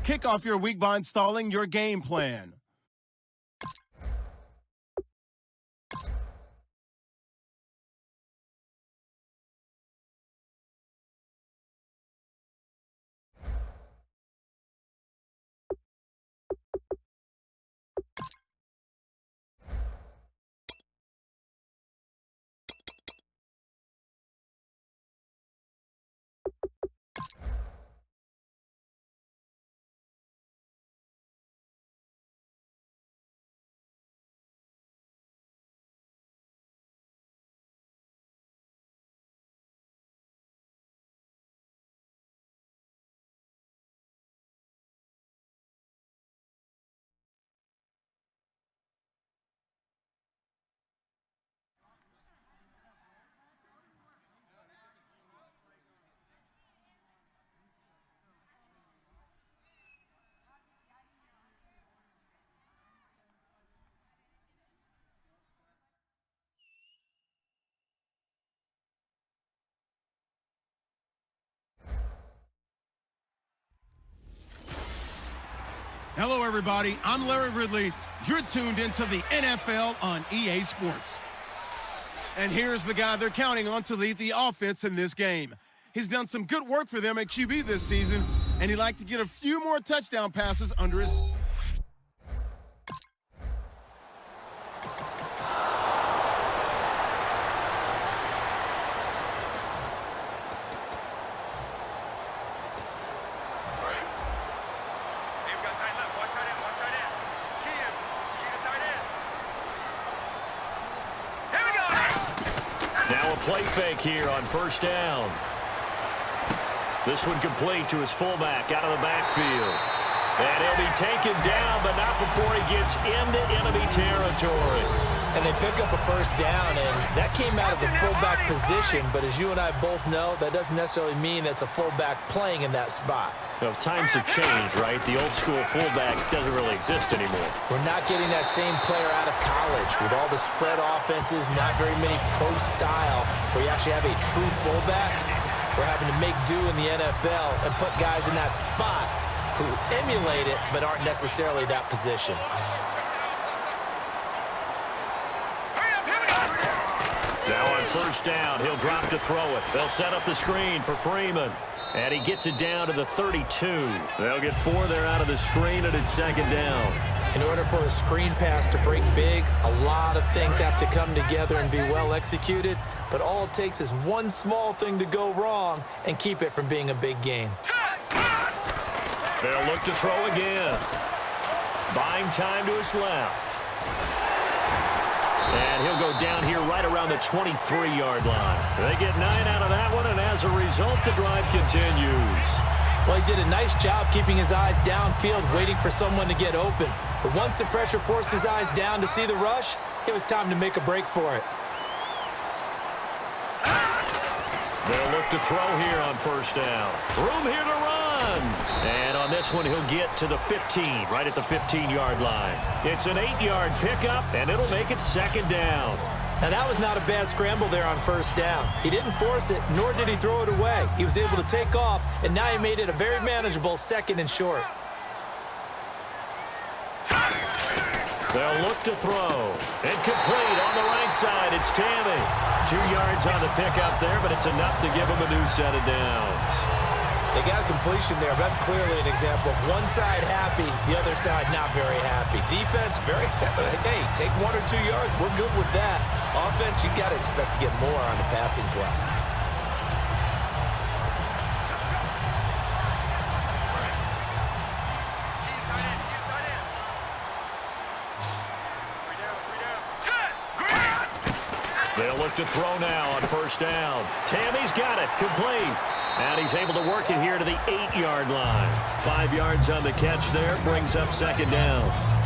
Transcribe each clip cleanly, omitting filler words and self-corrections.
Kick off your week by installing your game plan. Hello, everybody. I'm Larry Ridley. You're tuned into the NFL on EA Sports. And here's the guy they're counting on to lead the offense in this game. He's done some good work for them at QB this season, and he'd like to get a few more touchdown passes under his... Play fake here on first down. This one complete to his fullback out of the backfield. And he'll be taken down, but not before he gets into enemy territory. And they pick up a first down, and that came out of the fullback position. But as you and I both know, that doesn't necessarily mean it's a fullback playing in that spot. Well, times have changed, right? The old school fullback doesn't really exist anymore. We're not getting that same player out of college with all the spread offenses, not very many pro style, where you actually have a true fullback. We're having to make do in the NFL and put guys in that spot who emulate it but aren't necessarily that position. Now on first down, he'll drop to throw it. They'll set up the screen for Freeman. And he gets it down to the 32. They'll get 4 there out of the screen, and it's second down. In order for a screen pass to break big, a lot of things have to come together and be well executed. But all it takes is one small thing to go wrong and keep it from being a big game. They'll look to throw again. Buying time to his left. And he'll go down here right around the 23-yard line. They get 9 out of that one, and as a result, the drive continues. Well, he did a nice job keeping his eyes downfield, waiting for someone to get open. But once the pressure forced his eyes down to see the rush, it was time to make a break for it. They'll look to throw here on first down. Room here to run. And on this one, he'll get to the 15, right at the 15-yard line. It's an 8-yard pickup, and it'll make it second down. Now, that was not a bad scramble there on first down. He didn't force it, nor did he throw it away. He was able to take off, and now he made it a very manageable second and short. They'll look to throw. And complete on the right side. It's Tammy. 2 yards on the pickup there, but it's enough to give him a new set of downs. They got a completion there. That's clearly an example of one side happy, the other side not very happy. Defense, hey, take 1 or 2 yards. We're good with that. Offense, you got to expect to get more on the passing play. They'll look to throw now on first down. Tammy's got it. Complete. And he's able to work it here to the 8-yard line. 5 yards on the catch there. Brings up second down.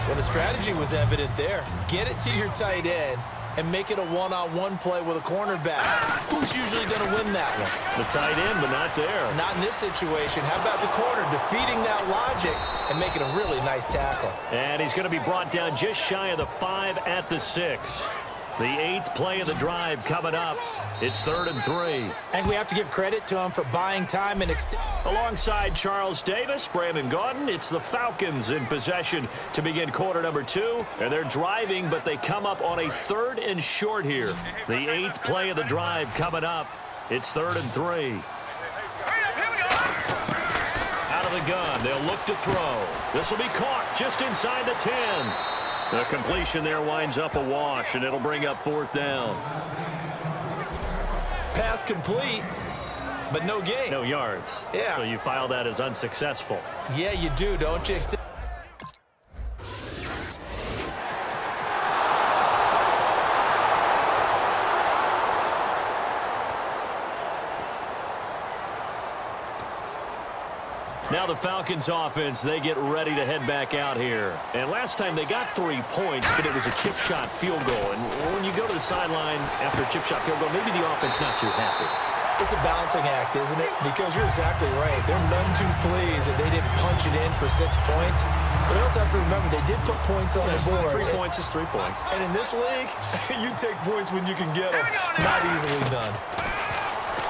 Well, the strategy was evident there. Get it to your tight end and make it a one-on-one play with a cornerback. Who's usually going to win that one? The tight end, but not there. Not in this situation. How about the corner defeating that logic and making a really nice tackle? And he's going to be brought down just shy of the 5 at the 6. The 8th play of the drive coming up. It's 3rd and 3. And we have to give credit to him for buying time and Alongside Charles Davis, Brandon Gaudin, it's the Falcons in possession to begin quarter number 2. And they're driving, but they come up on a 3rd and short here. The 8th play of the drive coming up. It's 3rd and 3. Out of the gun, they'll look to throw. This will be caught just inside the 10. The completion there winds up a wash, and it'll bring up 4th down. Pass complete, but no gain. No yards. Yeah. So you file that as unsuccessful. Yeah, you do, don't you? Now the Falcons offense, they get ready to head back out here. And last time they got 3 points, but it was a chip shot field goal. And when you go to the sideline after a chip shot field goal, maybe the offense not too happy. It's a balancing act, isn't it? Because you're exactly right. They're none too pleased that they didn't punch it in for 6 points. But you also have to remember, they did put points on the board. 3 points is 3 points. And in this league, you take points when you can get them. Not easily done.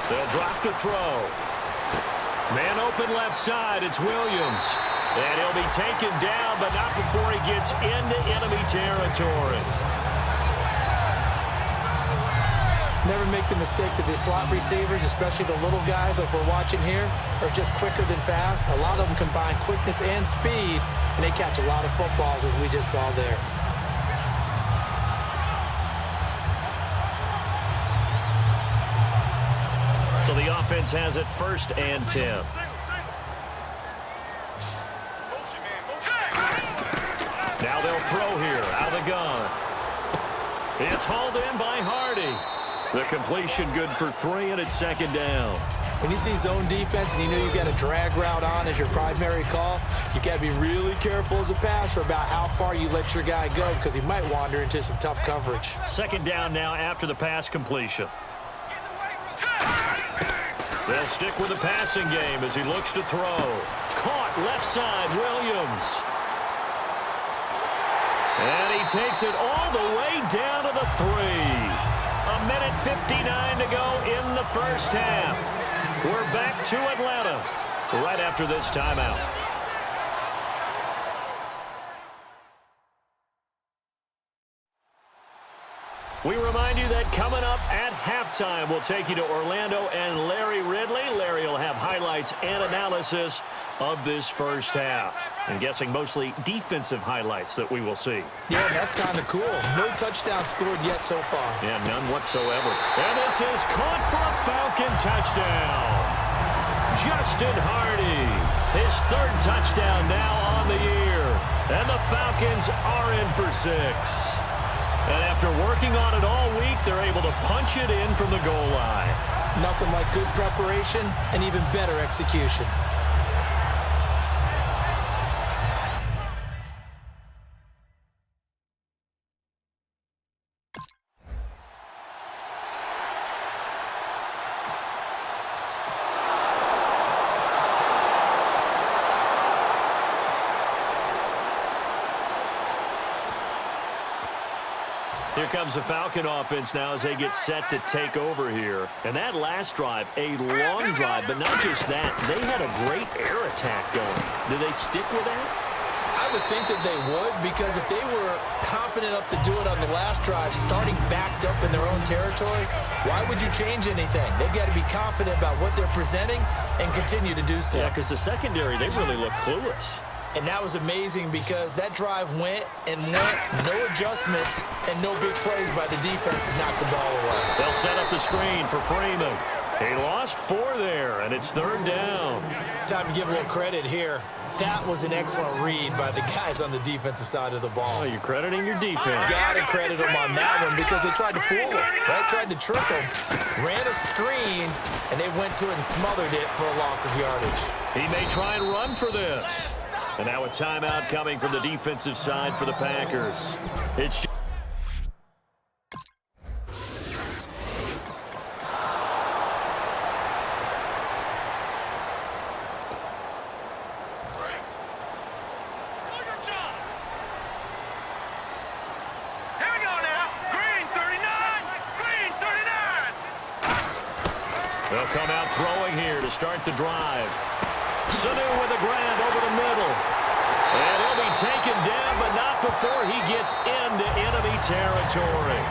They'll drop to throw. Man open left side, it's Williams. And he'll be taken down, but not before he gets into enemy territory. Never make the mistake that the slot receivers, especially the little guys like we're watching here, are just quicker than fast. A lot of them combine quickness and speed, and they catch a lot of footballs, as we just saw there. So the offense has it 1st and 10. Now they'll throw here out of the gun. It's hauled in by Hardy. The completion good for 3, and it's 2nd down. When you see zone defense and you know you've got a drag route on as your primary call, you got to be really careful as a passer about how far you let your guy go because he might wander into some tough coverage. 2nd down now after the pass completion. They'll stick with the passing game as he looks to throw. Caught left side, Williams. And he takes it all the way down to the 3. 1:59 to go in the first half. We're back to Atlanta right after this timeout. We remind you that coming up at halftime, we'll take you to Orlando and Larry Ridley. Larry will have highlights and analysis of this first half. I'm guessing mostly defensive highlights that we will see. Yeah, that's kind of cool. No touchdown scored yet so far. Yeah, none whatsoever. And this is caught for a Falcon touchdown. Justin Hardy, his 3rd touchdown now on the year. And the Falcons are in for 6. And after working on it all week, they're able to punch it in from the goal line. Nothing like good preparation and even better execution. Here comes the Falcon offense now as they get set to take over here. And that last drive, a long drive, but not just that. They had a great air attack going. Do they stick with that? I would think that they would, because if they were confident enough to do it on the last drive, starting backed up in their own territory, why would you change anything? They've got to be confident about what they're presenting and continue to do so. Yeah, because the secondary, they really look clueless. And that was amazing because that drive went and went, no adjustments, and no big plays by the defense to knock the ball away. They'll set up the screen for Freeman. He lost 4 there, and it's 3rd down. Time to give a little credit here. That was an excellent read by the guys on the defensive side of the ball. Oh, you're crediting your defense. Got to credit them on that one because they tried to fool him, right? Tried to trick him, ran a screen, and they went to it and smothered it for a loss of yardage. He may try and run for this. And now a timeout coming from the defensive side for the Packers. It's Here we go now. Green, 39. They'll come out throwing here to start the drive. Sanu with a grab over the middle. And he'll be taken down, but not before he gets into enemy territory.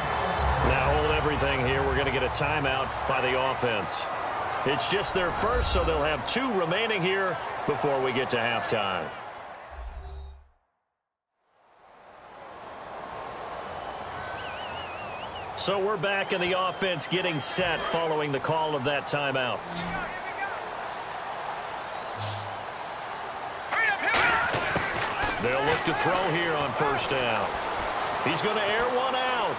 Now hold everything here. We're going to get a timeout by the offense. It's just their first, so they'll have 2 remaining here before we get to halftime. So we're back in the offense getting set following the call of that timeout. They'll look to throw here on first down. He's going to air one out.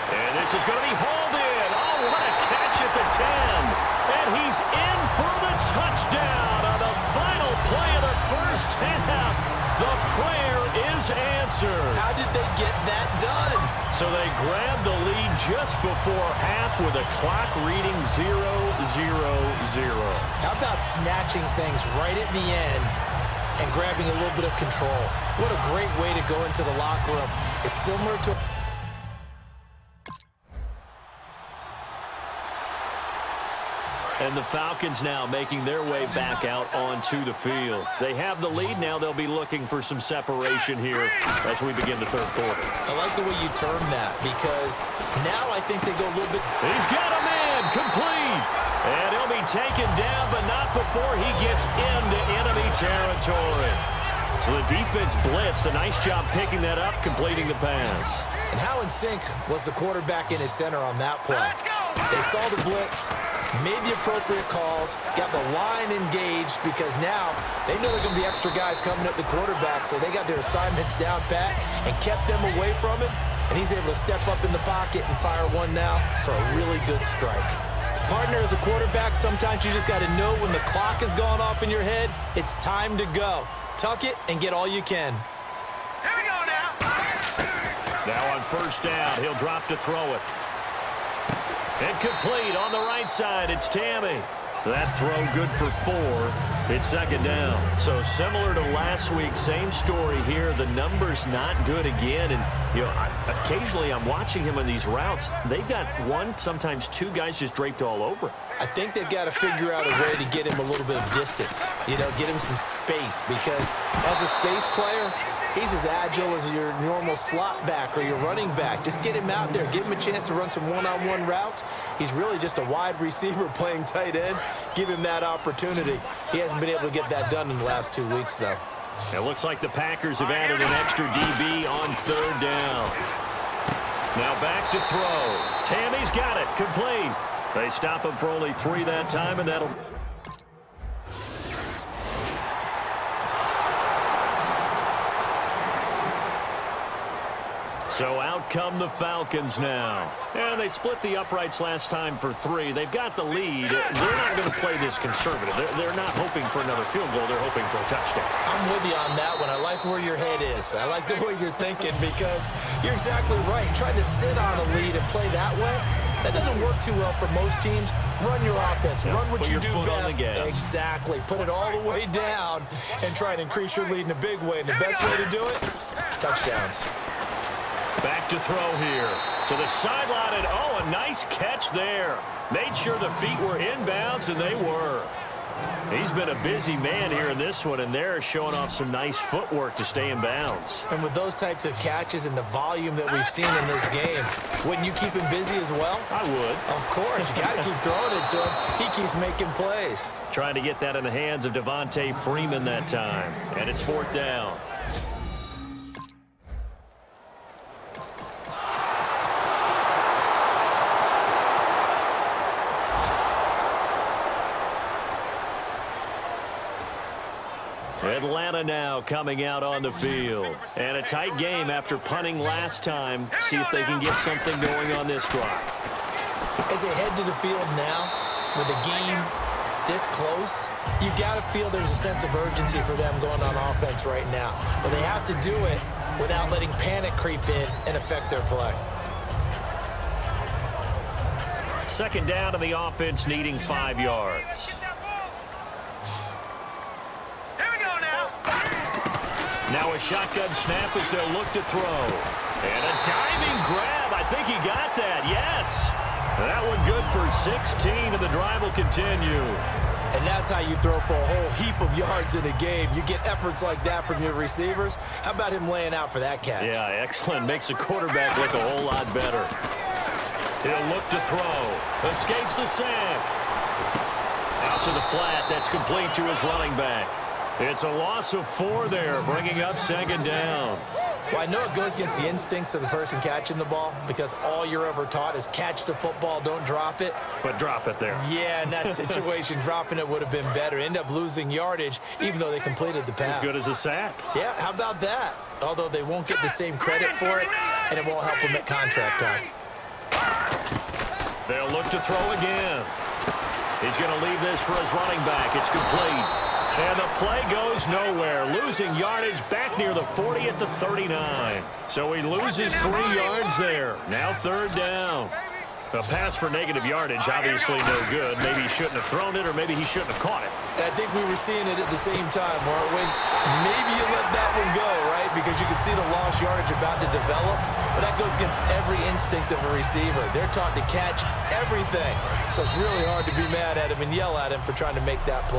And this is going to be hauled in. Oh, what a catch at the 10. And he's in for the touchdown on the final play of the first half. The prayer is answered. How did they get that done? So they grabbed the lead just before half with a clock reading 0-0-0. How about snatching things right at the end and grabbing a little bit of control? What a great way to go into the locker room. It's similar to... And the Falcons now making their way back out onto the field. They have the lead now. They'll be looking for some separation here as we begin the third quarter. I like the way you term that because now I think they go a little bit... He's got a man complete. And he'll be taken down, but not before he gets into enemy territory. So the defense blitzed. A nice job picking that up, completing the pass. And how in sync was the quarterback in his center on that play? They saw the blitz, made the appropriate calls, got the line engaged because now they know there are going to be extra guys coming at the quarterback, so they got their assignments down pat and kept them away from it, and he's able to step up in the pocket and fire one now for a really good strike. Partner, as a quarterback, sometimes you just got to know when the clock has gone off in your head, it's time to go. Tuck it and get all you can. Here we go now. Now on first down, he'll drop to throw it. Incomplete on the right side. It's Tammy. That throw good for 4. It's second down. So similar to last week, same story here. The number's not good again. And, you know, occasionally I'm watching him on these routes. They've got 1, sometimes 2 guys just draped all over. I think they've got to figure out a way to get him a little bit of distance. You know, get him some space because as a space player, he's as agile as your normal slot back or your running back. Just get him out there. Give him a chance to run some one-on-one routes. He's really just a wide receiver playing tight end. Give him that opportunity. He hasn't been able to get that done in the last 2 weeks, though. It looks like the Packers have added an extra DB on third down. Now back to throw. Tammy's got it. Complete. They stop him for only 3 that time, and that'll... So out come the Falcons now. And they split the uprights last time for 3. They've got the lead. They're not going to play this conservative. They're not hoping for another field goal. They're hoping for a touchdown. I'm with you on that one. I like where your head is. I like the way you're thinking because you're exactly right. Trying to sit on a lead and play that way, that doesn't work too well for most teams. Run your offense. Run what you do best. Exactly. Put it all the way down and try and increase your lead in a big way. And the best way to do it, touchdowns. Back to throw here. To the sideline, and oh, a nice catch there. Made sure the feet were inbounds, and they were. He's been a busy man here in this one, and they're showing off some nice footwork to stay in bounds. And with those types of catches and the volume that we've seen in this game, wouldn't you keep him busy as well? I would. Of course. You got to keep throwing it to him. He keeps making plays. Trying to get that in the hands of Devontae Freeman that time. And it's fourth down. Atlanta now coming out on the field. And a tight game after punting last time. See if they can get something going on this drive. As they head to the field now, with the game this close, you've got to feel there's a sense of urgency for them going on offense right now. But they have to do it without letting panic creep in and affect their play. Second down to the offense, needing 5 yards. Now a shotgun snap as they'll look to throw. And a diving grab. I think he got that. Yes. That one good for 16, and the drive will continue. And that's how you throw for a whole heap of yards in a game. You get efforts like that from your receivers. How about him laying out for that catch? Yeah, excellent. Makes the quarterback look a whole lot better. He'll look to throw. Escapes the sack. Out to the flat. That's complete to his running back. It's a loss of 4 there, bringing up second down. Well, I know it goes against the instincts of the person catching the ball because all you're ever taught is catch the football, don't drop it. But drop it there. Yeah, in that situation, dropping it would have been better. End up losing yardage, even though they completed the pass. As good as a sack. Yeah, how about that? Although they won't get the same credit for it, and it won't help them at contract time. They'll look to throw again. He's going to leave this for his running back. It's complete. And the play goes nowhere, losing yardage back near the 40 at the 39. So he loses 3 yards there. Now third down. A pass for negative yardage, obviously no good. Maybe he shouldn't have thrown it, or maybe he shouldn't have caught it. I think we were seeing it at the same time, weren't we? Maybe you let that one go, right? Because you can see the lost yardage about to develop. But that goes against every instinct of a receiver. They're taught to catch everything. So it's really hard to be mad at him and yell at him for trying to make that play.